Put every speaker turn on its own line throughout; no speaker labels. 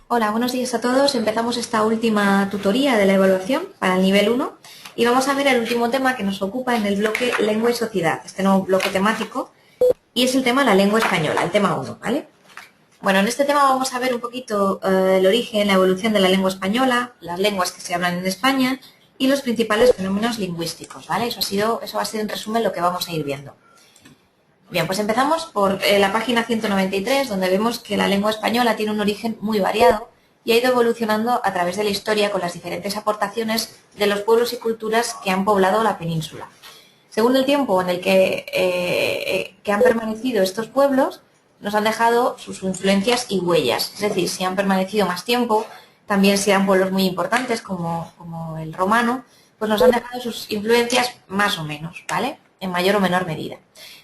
Hola, buenos días a todos. Empezamos esta última tutoría de la evaluación para el nivel 1 y vamos a ver el último tema que nos ocupa en el bloque Lengua y Sociedad, este nuevo bloque temático, y es el tema la lengua española, el tema 1, ¿vale? Bueno, en este tema vamos a ver un poquito el origen, la evolución de la lengua española, las lenguas que se hablan en España y los principales fenómenos lingüísticos, ¿vale? Eso va a ser en resumen lo que vamos a ir viendo. Bien, pues empezamos por la página 193, donde vemos que la lengua española tiene un origen muy variado y ha ido evolucionando a través de la historia con las diferentes aportaciones de los pueblos y culturas que han poblado la península. Según el tiempo en el que han permanecido estos pueblos, nos han dejado sus influencias y huellas. Es decir, si han permanecido más tiempo, también si eran pueblos muy importantes como el romano, pues nos han dejado sus influencias más o menos, ¿vale? En mayor o menor medida.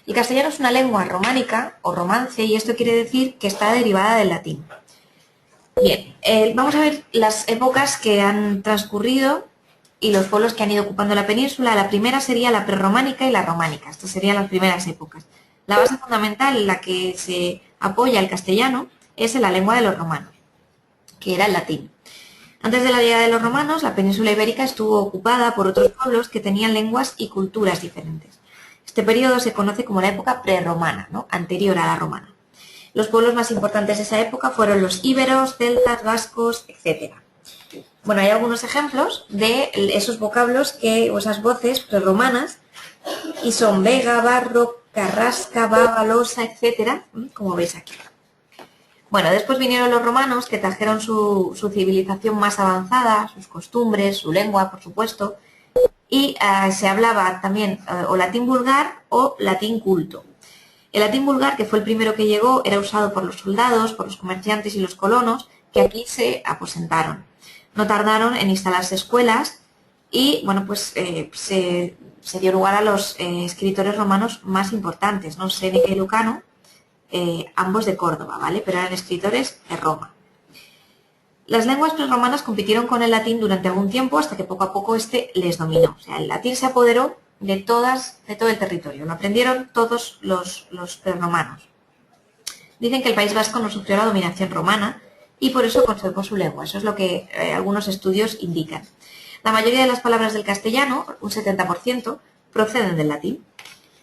El castellano es una lengua románica o romance y esto quiere decir que está derivada del latín. Bien, vamos a ver las épocas que han transcurrido y los pueblos que han ido ocupando la península. La primera sería la prerrománica y la románica. Estas serían las primeras épocas. La base fundamental en la que se apoya el castellano es en la lengua de los romanos, que era el latín. Antes de la llegada de los romanos, la península ibérica estuvo ocupada por otros pueblos que tenían lenguas y culturas diferentes. Este periodo se conoce como la época prerromana, ¿no? Anterior a la romana. Los pueblos más importantes de esa época fueron los íberos, celtas, vascos, etc. Bueno, hay algunos ejemplos de esos vocablos o esas voces prerromanas y son vega, barro, carrasca, baba, losa, etc. Como veis aquí. Bueno, después vinieron los romanos que trajeron su civilización más avanzada, sus costumbres, su lengua, por supuesto, y se hablaba también o latín vulgar o latín culto. El latín vulgar, que fue el primero que llegó, era usado por los soldados, por los comerciantes y los colonos, que aquí se aposentaron. No tardaron en instalarse escuelas y, bueno, pues se dio lugar a los escritores romanos más importantes, ¿no? Séneca y Lucano, ambos de Córdoba, ¿vale? Pero eran escritores de Roma. Las lenguas prerromanas compitieron con el latín durante algún tiempo hasta que poco a poco este les dominó. O sea, el latín se apoderó de todo el territorio. Lo aprendieron todos los prerromanos. Dicen que el País Vasco no sufrió la dominación romana y por eso conservó su lengua. Eso es lo que algunos estudios indican. La mayoría de las palabras del castellano, un 70%, proceden del latín,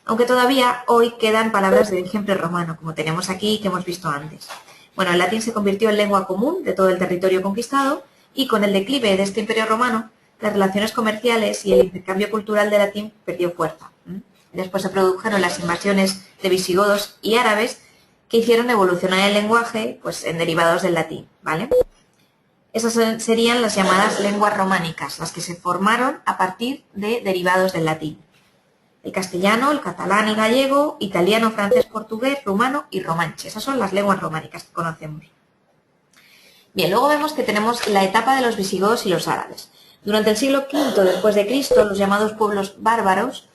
aunque todavía hoy quedan palabras de origen prerromano, como tenemos aquí y que hemos visto antes. Bueno, el latín se convirtió en lengua común de todo el territorio conquistado y con el declive de este imperio romano, las relaciones comerciales y el intercambio cultural del latín perdió fuerza. Después se produjeron las invasiones de visigodos y árabes que hicieron evolucionar el lenguaje pues, en derivados del latín, ¿vale? Esas serían las llamadas lenguas románicas, las que se formaron a partir de derivados del latín. El castellano, el catalán, el gallego, italiano, francés, portugués, rumano y romanche. Esas son las lenguas románicas que conocemos. Bien, luego vemos que tenemos la etapa de los visigodos y los árabes. Durante el siglo V después de Cristo, los llamados pueblos bárbaros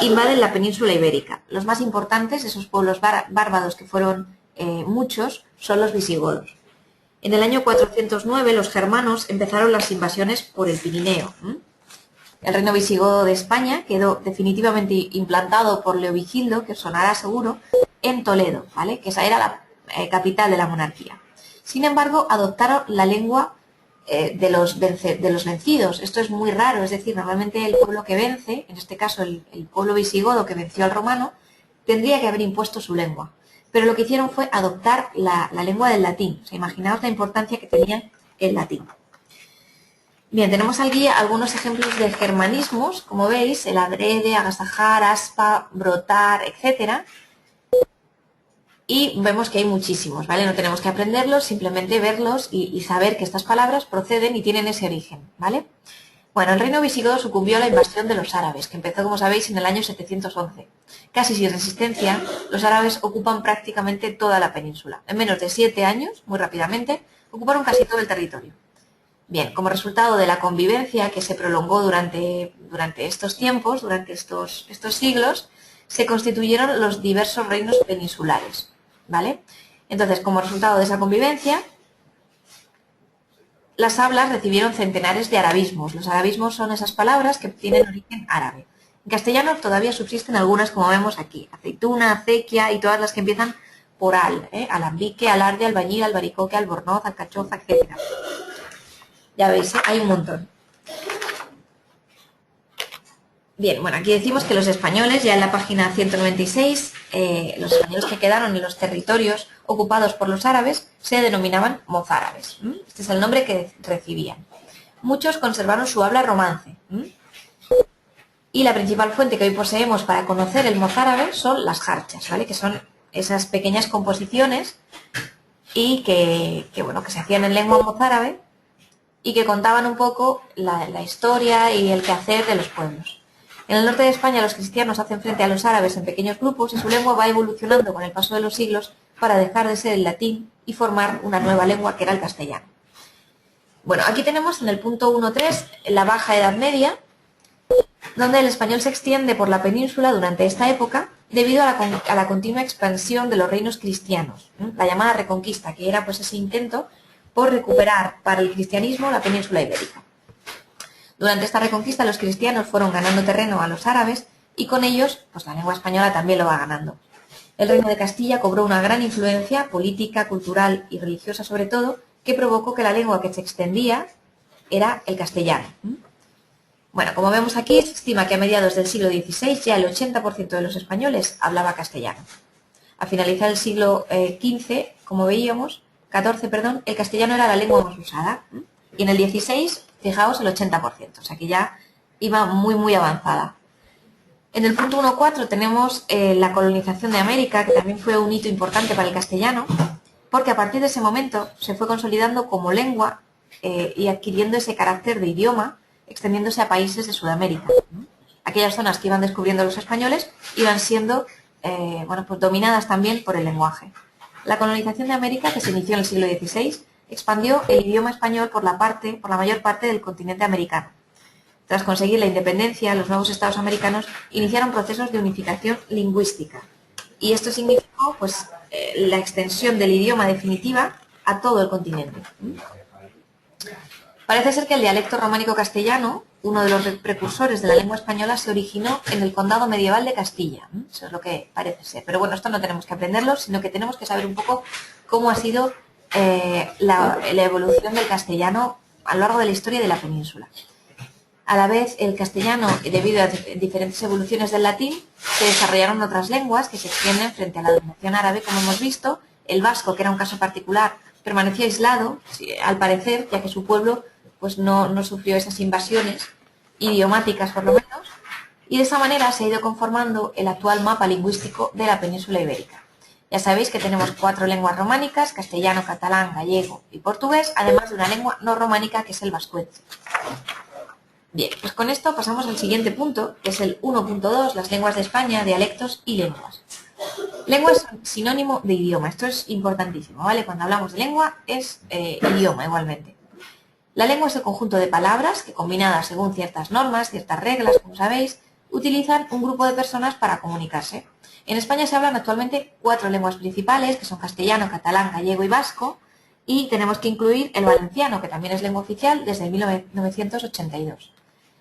invaden la península ibérica. Los más importantes, esos pueblos bárbaros que fueron muchos, son los visigodos. En el año 409 los germanos empezaron las invasiones por el Pirineo. El reino visigodo de España quedó definitivamente implantado por Leovigildo, que os sonará seguro, en Toledo, ¿vale? Que esa era la capital de la monarquía. Sin embargo, adoptaron la lengua de los vencidos. Esto es muy raro, es decir, normalmente el pueblo que vence, en este caso el pueblo visigodo que venció al romano, tendría que haber impuesto su lengua. Pero lo que hicieron fue adoptar la lengua del latín. O sea, imaginaos la importancia que tenía el latín. Bien, tenemos aquí algunos ejemplos de germanismos, como veis, el adrede, agasajar, aspa, brotar, etc. Y vemos que hay muchísimos, ¿vale? No tenemos que aprenderlos, simplemente verlos y saber que estas palabras proceden y tienen ese origen, ¿vale? Bueno, el reino visigodo sucumbió a la invasión de los árabes, que empezó, como sabéis, en el año 711. Casi sin resistencia, los árabes ocupan prácticamente toda la península. En menos de 7 años, muy rápidamente, ocuparon casi todo el territorio. Bien, como resultado de la convivencia que se prolongó durante estos tiempos, durante estos siglos, se constituyeron los diversos reinos peninsulares, ¿vale? Entonces, como resultado de esa convivencia, las hablas recibieron centenares de arabismos. Los arabismos son esas palabras que tienen origen árabe. En castellano todavía subsisten algunas, como vemos aquí, aceituna, acequia y todas las que empiezan por al, alambique, alarde, albañil, albaricoque, albornoz, alcachofa, etc. Ya veis, hay un montón. Bien, bueno, aquí decimos que los españoles, ya en la página 196, los españoles que quedaron en los territorios ocupados por los árabes se denominaban mozárabes. Este es el nombre que recibían. Muchos conservaron su habla romance. Y la principal fuente que hoy poseemos para conocer el mozárabe son las jarchas, ¿vale? Que son esas pequeñas composiciones y que se hacían en lengua mozárabe y que contaban un poco la historia y el quehacer de los pueblos. En el norte de España los cristianos hacen frente a los árabes en pequeños grupos y su lengua va evolucionando con el paso de los siglos para dejar de ser el latín y formar una nueva lengua que era el castellano. Bueno, aquí tenemos en el punto 1.3 la Baja Edad Media, donde el español se extiende por la península durante esta época debido a la continua expansión de los reinos cristianos, la llamada Reconquista, que era pues ese intento por recuperar para el cristianismo la península ibérica. Durante esta reconquista los cristianos fueron ganando terreno a los árabes y con ellos pues la lengua española también lo va ganando. El reino de Castilla cobró una gran influencia política, cultural y religiosa sobre todo, que provocó que la lengua que se extendía era el castellano. Bueno, como vemos aquí, se estima que a mediados del siglo XVI ya el 80% de los españoles hablaba castellano. Al finalizar el siglo XV, como veíamos, XIV, el castellano era la lengua más usada. Y en el XVI, fijaos, el 80%, o sea que ya iba muy avanzada. En el punto 1.4 tenemos la colonización de América, que también fue un hito importante para el castellano, porque a partir de ese momento se fue consolidando como lengua y adquiriendo ese carácter de idioma, extendiéndose a países de Sudamérica. Aquellas zonas que iban descubriendo los españoles iban siendo pues dominadas también por el lenguaje. La colonización de América, que se inició en el siglo XVI, expandió el idioma español por la mayor parte del continente americano. Tras conseguir la independencia, los nuevos estados americanos iniciaron procesos de unificación lingüística. Y esto significó pues, la extensión del idioma definitiva a todo el continente. Parece ser que el dialecto románico castellano, uno de los precursores de la lengua española, se originó en el condado medieval de Castilla. Eso es lo que parece ser. Pero bueno, esto no tenemos que aprenderlo, sino que tenemos que saber un poco cómo ha sido la evolución del castellano a lo largo de la historia de la península. A la vez, el castellano, debido a diferentes evoluciones del latín, se desarrollaron otras lenguas que se extienden frente a la dominación árabe, como hemos visto. El vasco, que era un caso particular, permaneció aislado, al parecer, ya que su pueblo pues no sufrió esas invasiones idiomáticas, por lo menos, y de esa manera se ha ido conformando el actual mapa lingüístico de la península ibérica. Ya sabéis que tenemos 4 lenguas románicas, castellano, catalán, gallego y portugués, además de una lengua no románica que es el vascuence. Bien, pues con esto pasamos al siguiente punto, que es el 1.2, las lenguas de España, dialectos y lenguas. Lengua es sinónimo de idioma, esto es importantísimo, ¿vale? Cuando hablamos de lengua es idioma igualmente. La lengua es el conjunto de palabras que, combinadas según ciertas normas, ciertas reglas, como sabéis, utilizan un grupo de personas para comunicarse. En España se hablan actualmente 4 lenguas principales, que son castellano, catalán, gallego y vasco, y tenemos que incluir el valenciano, que también es lengua oficial desde 1982.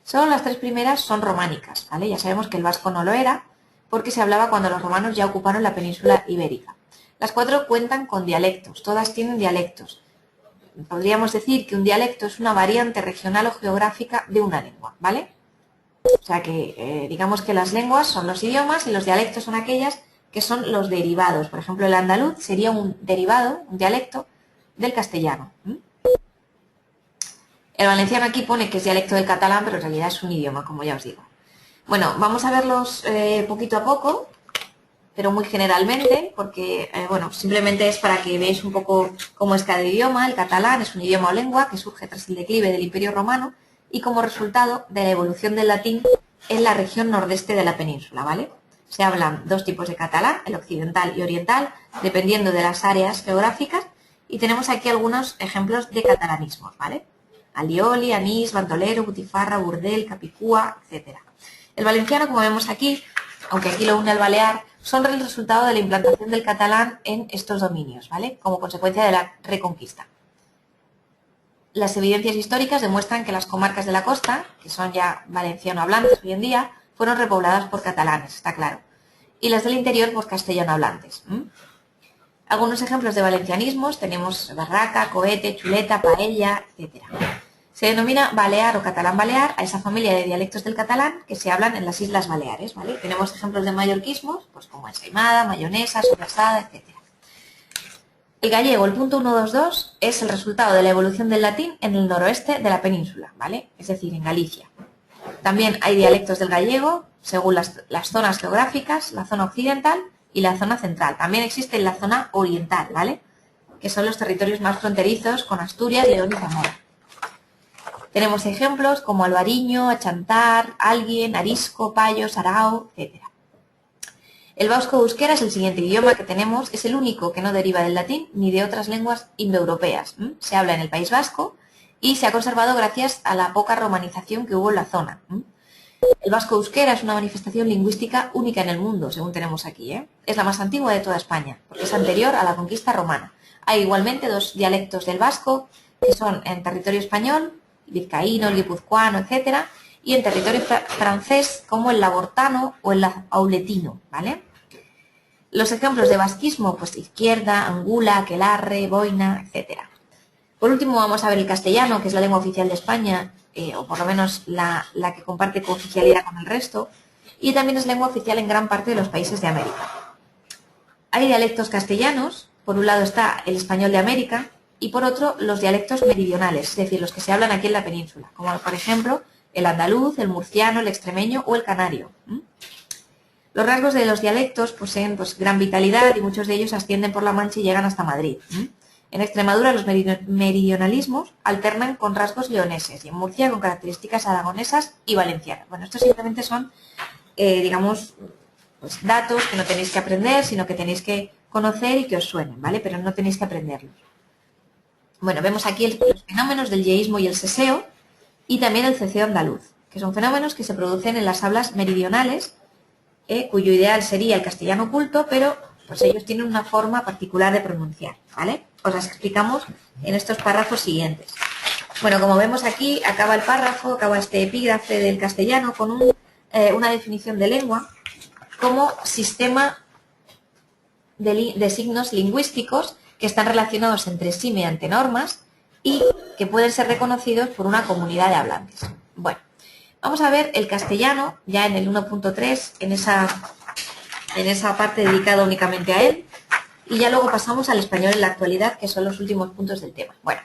Solo las 3 primeras son románicas, ¿vale? Ya sabemos que el vasco no lo era, porque se hablaba cuando los romanos ya ocuparon la península ibérica. Las 4 cuentan con dialectos, todas tienen dialectos. Podríamos decir que un dialecto es una variante regional o geográfica de una lengua, ¿vale? O sea que digamos que las lenguas son los idiomas y los dialectos son aquellas que son los derivados. Por ejemplo, el andaluz sería un derivado, un dialecto del castellano. El valenciano aquí pone que es dialecto del catalán, pero en realidad es un idioma, como ya os digo. Bueno, vamos a verlos poquito a poco, pero muy generalmente, porque simplemente es para que veáis un poco cómo es cada idioma. El catalán es un idioma o lengua que surge tras el declive del Imperio Romano y como resultado de la evolución del latín en la región nordeste de la península, ¿vale? Se hablan 2 tipos de catalán, el occidental y oriental, dependiendo de las áreas geográficas, y tenemos aquí algunos ejemplos de catalanismos, ¿vale? Alioli, anís, bandolero, butifarra, burdel, capicúa, etc. El valenciano, como vemos aquí, aunque aquí lo une al balear, son el resultado de la implantación del catalán en estos dominios, ¿vale? Como consecuencia de la Reconquista. Las evidencias históricas demuestran que las comarcas de la costa, que son ya valenciano hablantes hoy en día, fueron repobladas por catalanes, está claro, y las del interior por castellano hablantes. Algunos ejemplos de valencianismos tenemos barraca, cohete, chuleta, paella, etc. Se denomina balear o catalán balear a esa familia de dialectos del catalán que se hablan en las Islas Baleares, ¿vale? Tenemos ejemplos de mallorquismos, pues como ensaimada, mayonesa, sobrasada, etc. El gallego, el punto 122, es el resultado de la evolución del latín en el noroeste de la península, ¿vale? Es decir, en Galicia. También hay dialectos del gallego según las zonas geográficas, la zona occidental y la zona central. También existe la zona oriental, ¿vale? Que son los territorios más fronterizos con Asturias, León y Zamora. Tenemos ejemplos como Albariño, Achantar, Alguien, Arisco, Payo, Sarao, etc. El vasco-euskera es el siguiente idioma que tenemos, es el único que no deriva del latín ni de otras lenguas indoeuropeas. Se habla en el País Vasco y se ha conservado gracias a la poca romanización que hubo en la zona. El vasco-euskera es una manifestación lingüística única en el mundo, según tenemos aquí. Es la más antigua de toda España, porque es anterior a la conquista romana. Hay igualmente dos dialectos del vasco, que son en territorio español, vizcaíno, el guipuzcoano, etc., y en territorio francés, como el labortano o el auletino, ¿vale? Los ejemplos de vasquismo, pues izquierda, angula, aquelarre, boina, etc. Por último, vamos a ver el castellano, que es la lengua oficial de España, o por lo menos la que comparte cooficialidad con el resto, y también es lengua oficial en gran parte de los países de América. Hay dialectos castellanos, por un lado está el español de América, y por otro los dialectos meridionales, es decir, los que se hablan aquí en la península, como por ejemplo el andaluz, el murciano, el extremeño o el canario. Los rasgos de los dialectos poseen gran vitalidad y muchos de ellos ascienden por la Mancha y llegan hasta Madrid. En Extremadura los meridionalismos alternan con rasgos leoneses y en Murcia con características aragonesas y valencianas. Bueno, estos simplemente son, digamos, pues datos que no tenéis que aprender, sino que tenéis que conocer y que os suenen, ¿vale? Pero no tenéis que aprenderlos. Bueno, vemos aquí los fenómenos del yeísmo y el seseo y también el ceseo andaluz, que son fenómenos que se producen en las hablas meridionales, cuyo ideal sería el castellano culto, pero pues ellos tienen una forma particular de pronunciar, ¿vale? Os las explicamos en estos párrafos siguientes. Bueno, como vemos aquí, acaba el párrafo, acaba este epígrafe del castellano con una definición de lengua como sistema de signos lingüísticos que están relacionados entre sí mediante normas y que pueden ser reconocidos por una comunidad de hablantes. Bueno, vamos a ver el castellano ya en el 1.3, en esa parte dedicada únicamente a él, y ya luego pasamos al español en la actualidad, que son los últimos puntos del tema. Bueno,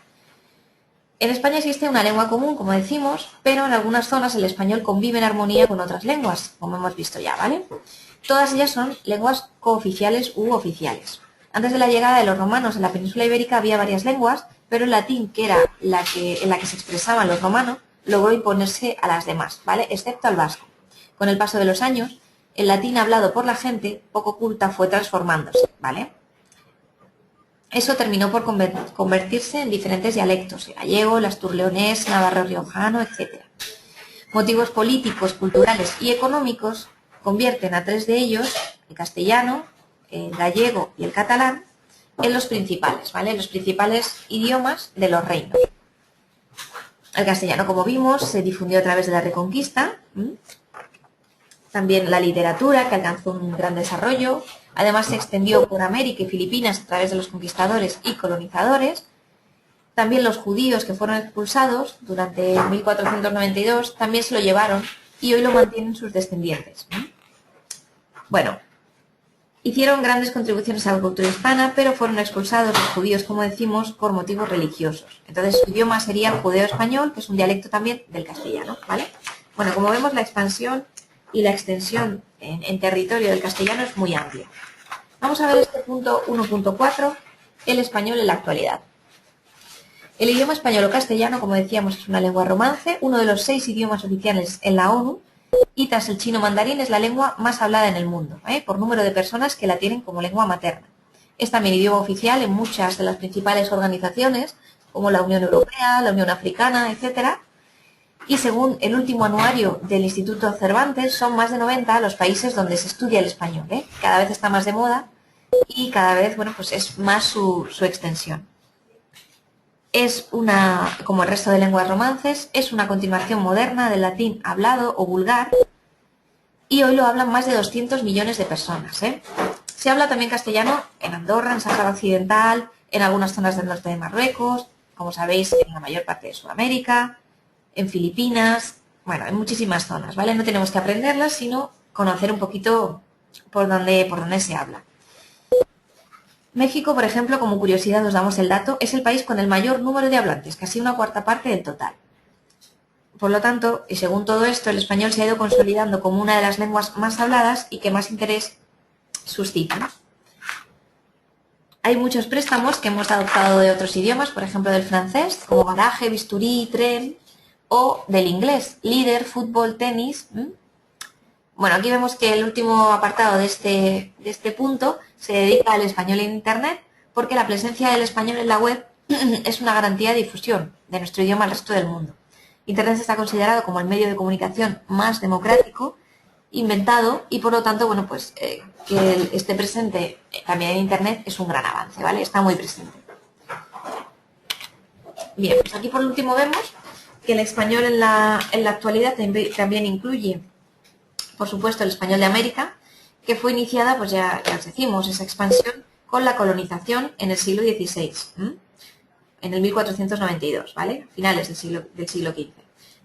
en España existe una lengua común, como decimos, pero en algunas zonas el español convive en armonía con otras lenguas, como hemos visto ya, ¿vale? Todas ellas son lenguas cooficiales u oficiales. Antes de la llegada de los romanos en la península ibérica había varias lenguas, pero el latín, que era en la que se expresaban los romanos, logró imponerse a las demás, ¿vale? Excepto al vasco. Con el paso de los años, el latín hablado por la gente poco culta fue transformándose, ¿vale? Eso terminó por convertirse en diferentes dialectos, el gallego, el asturleonés, navarro riojano, etc. Motivos políticos, culturales y económicos convierten a tres de ellos, el castellano, el gallego y el catalán, en los principales, ¿vale? Los principales idiomas de los reinos. El castellano, como vimos, se difundió a través de la Reconquista. También la literatura, que alcanzó un gran desarrollo. Además, se extendió por América y Filipinas a través de los conquistadores y colonizadores. También los judíos que fueron expulsados durante 1492 también se lo llevaron y hoy lo mantienen sus descendientes. Bueno, hicieron grandes contribuciones a la cultura hispana, pero fueron expulsados los judíos, como decimos, por motivos religiosos. Entonces su idioma sería el judeo-español, que es un dialecto también del castellano, ¿vale? Bueno, como vemos, la expansión y la extensión en territorio del castellano es muy amplia. Vamos a ver este punto 1.4, el español en la actualidad. El idioma español o castellano, como decíamos, es una lengua romance, uno de los 6 idiomas oficiales en la ONU, y tras el chino mandarín es la lengua más hablada en el mundo, por número de personas que la tienen como lengua materna. Es también idioma oficial en muchas de las principales organizaciones, como la Unión Europea, la Unión Africana, etc. Y según el último anuario del Instituto Cervantes, son más de 90 los países donde se estudia el español. Cada vez está más de moda y cada vez, bueno, pues es más su extensión. Es como el resto de lenguas romances, es una continuación moderna del latín hablado o vulgar y hoy lo hablan más de 200 millones de personas. Se habla también castellano en Andorra, en Sáhara Occidental, en algunas zonas del norte de Marruecos, como sabéis, en la mayor parte de Sudamérica, en Filipinas, bueno, en muchísimas zonas, ¿vale? No tenemos que aprenderlas, sino conocer un poquito por dónde se habla. México, por ejemplo, como curiosidad os damos el dato, es el país con el mayor número de hablantes, casi una cuarta parte del total. Por lo tanto, y según todo esto, el español se ha ido consolidando como una de las lenguas más habladas y que más interés suscita. Hay muchos préstamos que hemos adoptado de otros idiomas, por ejemplo del francés, como garaje, bisturí, tren, o del inglés, líder, fútbol, tenis. Bueno, aquí vemos que el último apartado de este punto se dedica al español en Internet, porque la presencia del español en la web es una garantía de difusión de nuestro idioma al resto del mundo. Internet está considerado como el medio de comunicación más democrático inventado y por lo tanto, bueno, pues que esté presente también en Internet es un gran avance, ¿vale? Está muy presente. Bien, pues aquí por último vemos que el español en la actualidad también incluye, por supuesto, el español de América, que fue iniciada, pues ya os decimos, esa expansión con la colonización en el siglo XVI, en el 1492, ¿vale? Finales del siglo XV.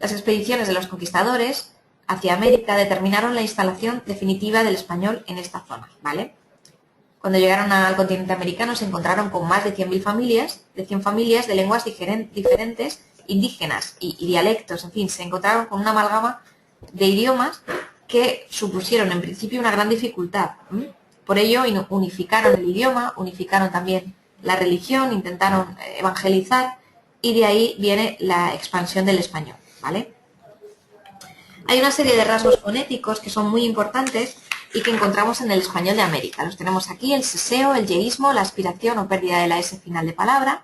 Las expediciones de los conquistadores hacia América determinaron la instalación definitiva del español en esta zona, ¿vale? Cuando llegaron al continente americano se encontraron con más de 100 familias de lenguas diferentes, indígenas y dialectos, en fin, se encontraron con una amalgama de idiomas que supusieron en principio una gran dificultad. Por ello unificaron el idioma, unificaron también la religión, intentaron evangelizar y de ahí viene la expansión del español, ¿vale? Hay una serie de rasgos fonéticos que son muy importantes y que encontramos en el español de América. Los tenemos aquí, el seseo, el yeísmo, la aspiración o pérdida de la S final de palabra,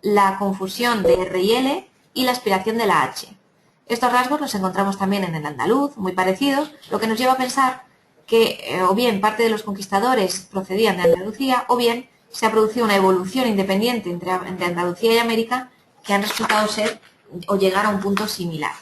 la confusión de R y L y la aspiración de la H. Estos rasgos los encontramos también en el andaluz, muy parecidos, lo que nos lleva a pensar que o bien parte de los conquistadores procedían de Andalucía o bien se ha producido una evolución independiente entre Andalucía y América que han resultado ser o llegar a un punto similar.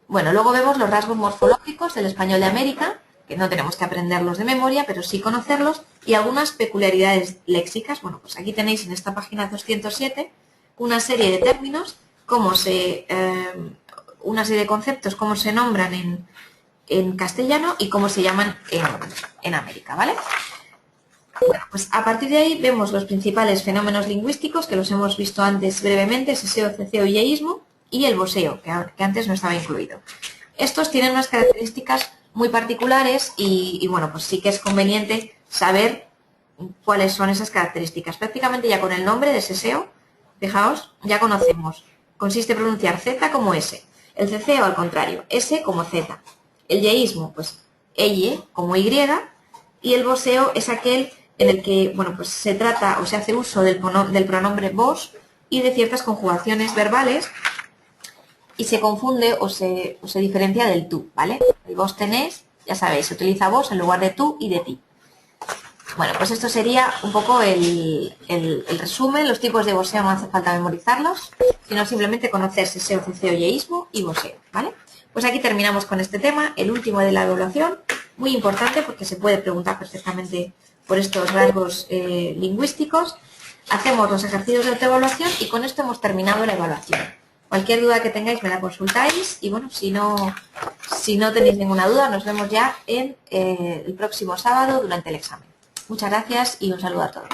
Bueno, luego vemos los rasgos morfológicos del español de América, que no tenemos que aprenderlos de memoria, pero sí conocerlos, y algunas peculiaridades léxicas. Bueno, pues aquí tenéis en esta página 207 una serie de términos, una serie de conceptos, cómo se nombran en castellano y cómo se llaman en América, ¿vale? Bueno, pues a partir de ahí vemos los principales fenómenos lingüísticos, que los hemos visto antes brevemente, seseo, ceceo y yeísmo, y el voseo, que antes no estaba incluido. Estos tienen unas características muy particulares y bueno, pues sí que es conveniente saber cuáles son esas características. Prácticamente ya con el nombre de seseo, fijaos, ya conocemos. Consiste en pronunciar Z como S. El ceceo, al contrario, S como Z. El yeísmo, pues elle como Y. Y el voseo es aquel en el que, bueno, pues se trata o se hace uso del pronombre vos y de ciertas conjugaciones verbales y se confunde o se diferencia del tú, ¿vale? El vos tenés, ya sabéis, se utiliza vos en lugar de tú y de ti. Bueno, pues esto sería un poco el resumen. Los tipos de voseo no hace falta memorizarlos, sino simplemente conocer seseo, ceceo, yeísmo y voseo, ¿vale? Pues aquí terminamos con este tema, el último de la evaluación, muy importante porque se puede preguntar perfectamente por estos rasgos lingüísticos. Hacemos los ejercicios de autoevaluación y con esto hemos terminado la evaluación. Cualquier duda que tengáis me la consultáis y bueno, si no tenéis ninguna duda, nos vemos ya en el próximo sábado durante el examen. Muchas gracias y un saludo a todos.